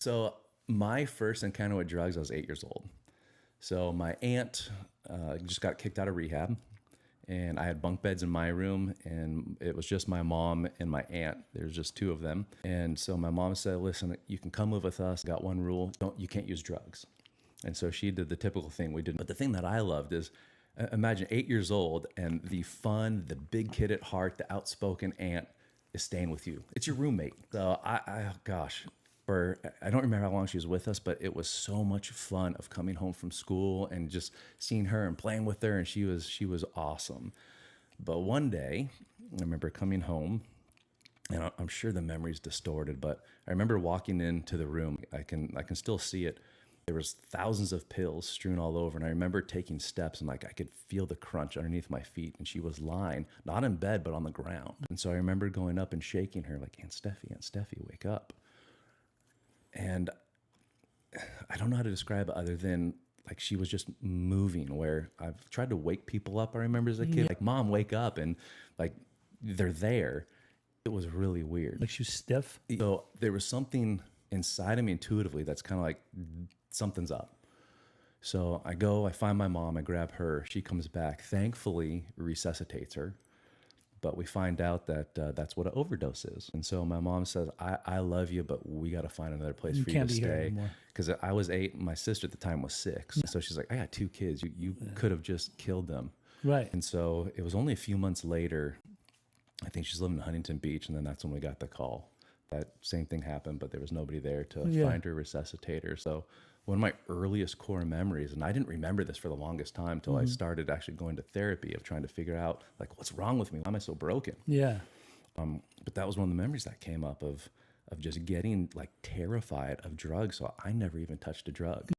So my first encounter with drugs, I was 8 years old. So my aunt just got kicked out of rehab, and I had bunk beds in my room, and it was just my mom and my aunt. There's just two of them, and so my mom said, "Listen, you can come live with us. Got one rule: you can't use drugs." And so she did the typical thing we did. But the thing that I loved is, imagine 8 years old, and the fun, the big kid at heart, the outspoken aunt is staying with you. It's your roommate. So oh gosh, I don't remember how long she was with us, but it was so much fun of coming home from school and just seeing her and playing with her, and she was awesome. But one day, I remember coming home, and I'm sure the memory's distorted, but I remember walking into the room. I can still see it. There was thousands of pills strewn all over, and I remember taking steps, and like I could feel the crunch underneath my feet, and she was lying, not in bed, but on the ground. And so I remember going up and shaking her, like, Aunt Steffi, wake up. And I don't know how to describe it other than like she was just moving, where I've tried to wake people up. I remember as a kid, like, Mom, wake up, and like they're there. It was really weird. Like she was stiff? So there was something inside of me intuitively that's kind of like, something's up. So I find my mom, I grab her. She comes back, thankfully resuscitates her. But we find out that that's what an overdose is. And so my mom says, I love you, but we got to find another place for you to stay. Because I was 8, my sister at the time was 6. Yeah. So she's like, I got 2 kids. You could have just killed them. Right. And so it was only a few months later, I think she's living in Huntington Beach, and then that's when we got the call. That same thing happened, but there was nobody there to find her, resuscitate her. So one of my earliest core memories, and I didn't remember this for the longest time until I started actually going to therapy, of trying to figure out, like, what's wrong with me? Why am I so broken? Yeah. But that was one of the memories that came up of just getting like terrified of drugs. So I never even touched a drug.